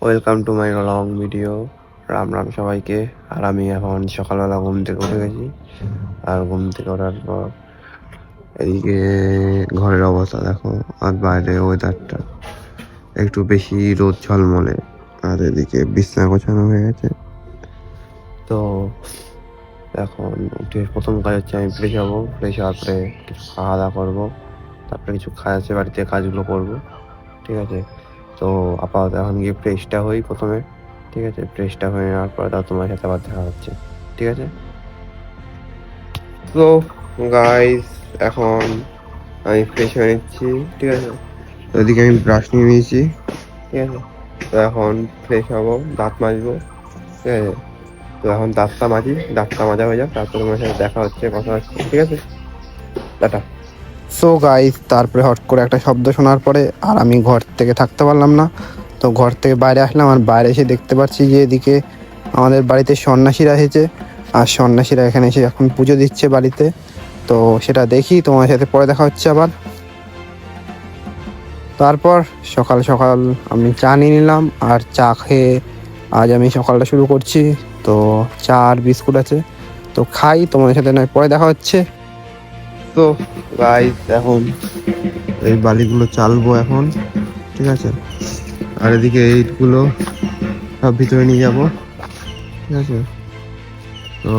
Welcome to my long video. Ram Ram সবাইকে। আর আমি এখন সকালবেলা ঘুম থেকে উঠে গেছি। আর ঘুম থেকে ওঠার পর এদিকে ঘরের অবস্থা দেখো, আর বাইরে ওয়েদারটা একটু বেশি রোদ ঝলমলে। আর এদিকে বিছনা গোছানো হয়ে গেছে। তো এখন উঠে প্রথম কাজ হচ্ছে আমি ফ্রেশ হবো। ফ্রেশ হওয়ার পরে কিছু খাওয়া দাওয়া করবো, তারপরে কিছু কাজ আছে বাড়িতে, কাজগুলো করবো। ঠিক আছে, তো আপাতত এখন গিয়ে ফ্রেশটা হই প্রথমে। ঠিক আছে, ফ্রেশটা হয়ে নেওয়ার পরে তাও তোমার সাথে আবার দেখা হচ্ছে। ঠিক আছে, তো গাইস এখন আমি ফ্রেশ হয়ে নিচ্ছি। ঠিক আছে, তো ওইদিকে আমি ব্রাশ নিয়ে নিয়েছি। ঠিক আছে, তো এখন ফ্রেশ হবো, দাঁত মাজবো। ঠিক আছে, তো এখন দাঁতটা মাজা হয়ে যাক, তারপর তোমার সাথে দেখা হচ্ছে, কথা হচ্ছে। ঠিক আছে, টাটা। সো গাইস, তারপরে হট করে একটা শব্দ শোনার পরে আর আমি ঘর থেকে থাকতে পারলাম না। তো ঘর থেকে বাইরে আসলাম, আর বাইরে এসে দেখতে পাচ্ছি যে এদিকে আমাদের বাড়িতে সন্ন্যাসীরা এসেছে। আর সন্ন্যাসীরা এখানে এসে এখন পুজো দিচ্ছে বাড়িতে। তো সেটা দেখি, তোমার সাথে পরে দেখা হচ্ছে আবার। তারপর সকাল সকাল আমি চা নিয়ে নিলাম, আর চা খেয়ে আজ আমি সকালটা শুরু করছি। তো চা আর বিস্কুট আছে, তো খাই, তোমাদের সাথে নয় পরে দেখা হচ্ছে। তো গাইস এখন এই বালিগুলো চালবো এখন। ঠিক আছে, আর এদিকে এইটগুলো সব ভিতরে নিয়ে যাবো। ঠিক আছে, তো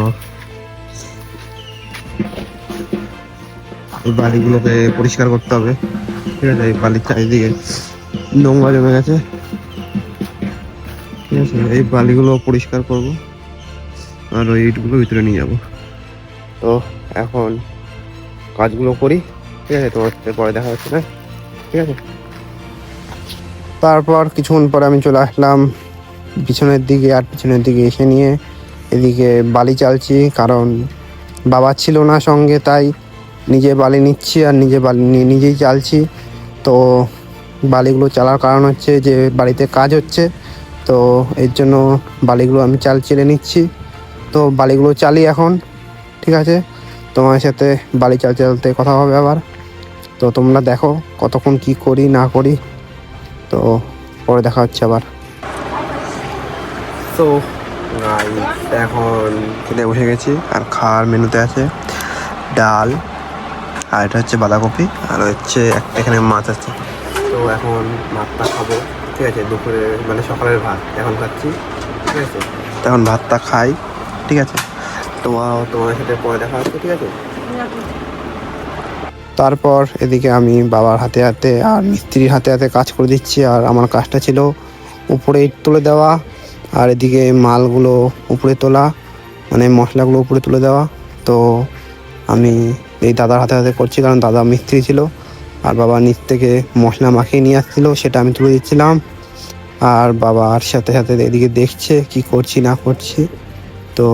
এই বালিগুলোকে পরিষ্কার করতে হবে। ঠিক আছে, এই বালির চারিদিকে নোংরা জমে গেছে। ঠিক আছে, এই বালিগুলো পরিষ্কার করব, আর ওই ইটগুলো ভিতরে নিয়ে যাব। তো এখন কাজগুলো করি। ঠিক আছে, তোমার সাথে পরে দেখা হচ্ছে না। ঠিক আছে, তারপর কিছুক্ষণ পরে আমি চলে আসলাম পিছনের দিকে, আর পিছনের দিকে এসে নিয়ে এদিকে বালি চালছি, কারণ বাবা ছিল না সঙ্গে, তাই নিজে বালি নিচ্ছি আর নিজে বালি নিয়ে নিজেই চালছি। তো বালিগুলো চালার কারণ হচ্ছে যে বাড়িতে কাজ হচ্ছে, তো এর জন্য বালিগুলো আমি চেলে নিচ্ছি। তো বালিগুলো চালি এখন। ঠিক আছে, তোমার সাথে বালি চালতে কথা হবে আবার। তো তোমরা দেখো কতক্ষণ কি করি না করি, তো পরে দেখা হচ্ছে আবার। তো এখন খেতে বসে গেছি, আর খাওয়ার মেনুতে আছে ডাল, আর এটা হচ্ছে বাঁধাকপি, আর হচ্ছে একটা এখানে মাছ আছে। তো এখন ভাতটা খাবো। ঠিক আছে, দুপুরে মানে সকালের ভাত এখন খাচ্ছি। ঠিক আছে, তখন ভাতটা খাই। ঠিক আছে, তোমার সাথে পরে দেখা হচ্ছে। ঠিক আছে, তারপর এদিকে আমি বাবার হাতে হাতে আর মিস্ত্রির হাতে হাতে কাজ করে দিচ্ছি। আর আমার কাজটা ছিল উপরে ইট তুলে দেওয়া, আর এদিকে মালগুলো উপরে তোলা, মানে মশলাগুলো উপরে তুলে দেওয়া। তো আমি এই দাদার হাতে হাতে করছি, কারণ দাদা মিস্ত্রি ছিল, আর বাবা নিচ থেকে মশলা মাখিয়ে নিয়ে আসছিলো, সেটা আমি তুলে দিচ্ছিলাম। আর বাবার সাথে সাথে এদিকে দেখছে কি করছি না করছি। তো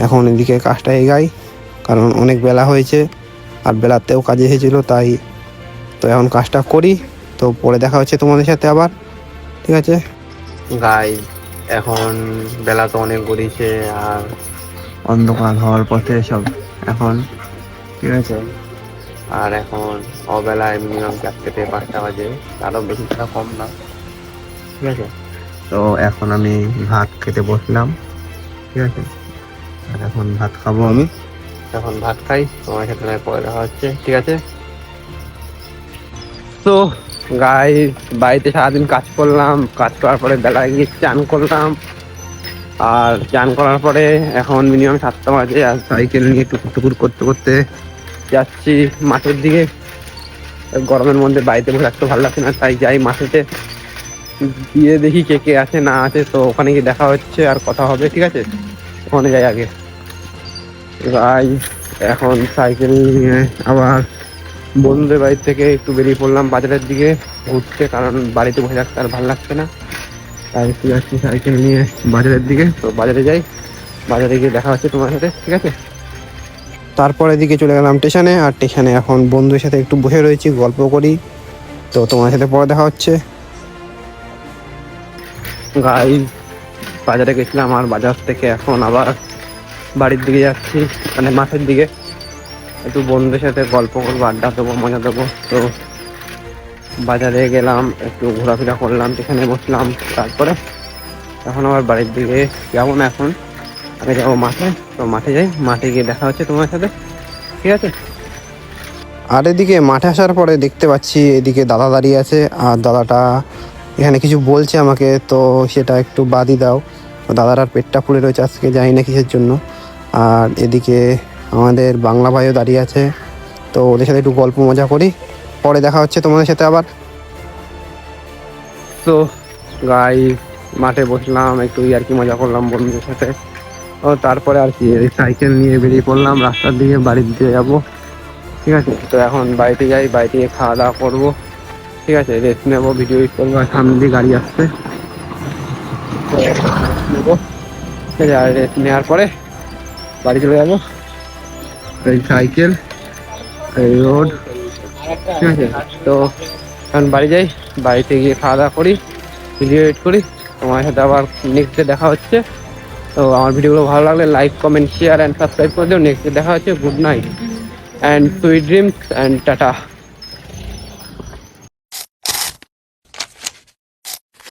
এখন এদিকে কাজটা এগাই, কারণ অনেক বেলা হয়েছে, আর বেলাতেও কাজে এসেছিলো, তাই তো এখন কাজটা করি। তো পরে দেখা হচ্ছে তোমাদের সাথে আবার। ঠিক আছে গাইস এখন বেলা তো অনেক গড়িয়েছে, আর অন্ধকার হওয়ার পথে সব এখন। ঠিক আছে, আর এখন অবেলায় মিনিমাম 4 থেকে 5টা বাজে, আরও বেশি টাকা কম না। ঠিক আছে, তো এখন আমি ভাত খেতে বসলাম। ঠিক আছে, আর এখন ভাত খাবো আমি। এখন ভাত খাই, তোমার সাথে পরে দেখা হচ্ছে। ঠিক আছে, তো গাইস বাড়িতে সারাদিন কাজ করলাম, কাজ করার পরে বেলায় গিয়ে চান করলাম। আর চান করার পরে এখন মিনিমাম 7টা বাজে, আর সাইকেল নিয়ে টুকুর টুকুর করতে করতে যাচ্ছি মাঠের দিকে। গরমের মধ্যে বাড়িতে বসে থাকতে ভালো লাগছে না, তাই যাই মাঠেতে, গিয়ে দেখি কে কে আছে না আছে। তো ওখানে গিয়ে দেখা হচ্ছে আর কথা হবে। ঠিক আছে, ওখানে যাই আগে। ভাই এখন সাইকেল নিয়ে আবার বন্ধুদের বাড়ি থেকে একটু বেরিয়ে পড়লাম বাজারের দিকে ঘুরতে, কারণ বাড়িতে বসে থাকতে আর ভালো লাগছে না, তাই একটু যাচ্ছি সাইকেল নিয়ে বাজারের দিকে। তো বাজারে যাই, বাজারে গিয়ে দেখা হচ্ছে তোমার সাথে। ঠিক আছে, তারপর এদিকে চলে গেলাম স্টেশনে, আর স্টেশনে এখন বন্ধুদের সাথে একটু বসে রয়েছি, গল্প করি। তো তোমার সাথে পরে দেখা হচ্ছে। গাইস বাজারে গেছিলাম, আর বাজার থেকে এখন আবার বাড়ির দিকে যাচ্ছি, মানে মাঠের দিকে। একটু বন্ধুদের সাথে গল্প করবো, আড্ডা দেবো, মজা দেবো। তো বাজারে গেলাম, একটু ঘোরাফেরা করলাম, সেখানে বসলাম। তারপরে এখন আবার বাড়ির দিকে যাবো না, এখন আগে যাবো মাঠে। তো মাঠে যাই, মাঠে গিয়ে দেখা হচ্ছে তোমার সাথে, ঠিক আছে? আর এদিকে মাঠে আসার পরে দেখতে পাচ্ছি এদিকে দাদা দাঁড়িয়ে আছে, আর দাদাটা এখানে কিছু বলছে আমাকে, তো সেটা একটু বাদই দাও। তো দাদাটার পেটটা ফুলে রয়েছে আজকে, জানি না কিসের জন্য। আর এদিকে আমাদের বাংলা ভাইও দাঁড়িয়ে আছে, তো ওদের সাথে একটু গল্প মজা করি, পরে দেখা হচ্ছে তোমাদের সাথে আবার। তো গাই মাঠে বসলাম, একটু আর কি মজা করলাম বন্ধুদের সাথে। ও তারপরে আর কি সাইকেল নিয়ে বেরিয়ে পড়লাম রাস্তার দিকে, বাড়ির দিকে যাবো, ঠিক আছে? তো এখন বাড়িতে যাই, বাড়িতে গিয়ে খাওয়া দাওয়া করবো, ঠিক আছে? রেস্ট নেবো, ভিডিও এডিট করবো। আর সামনে দিয়ে গাড়ি আসছে, তো নেবো, ঠিক আছে? আর রেস্ট নেওয়ার পরে বাড়ি চলে যাবো। এই সাইকেল, এই রোড, ঠিক আছে? তো এখন বাড়ি যাই, বাড়িতে গিয়ে খাওয়া দাওয়া করি, ভিডিও এডিট করি। তোমার সাথে আবার নেক্সট ডে দেখা হচ্ছে। তো আমার ভিডিওগুলো ভালো লাগলে like, comment, share and subscribe করে দিও। নেক্সট ডে দেখা হচ্ছে। Good night and sweet dreams and tata.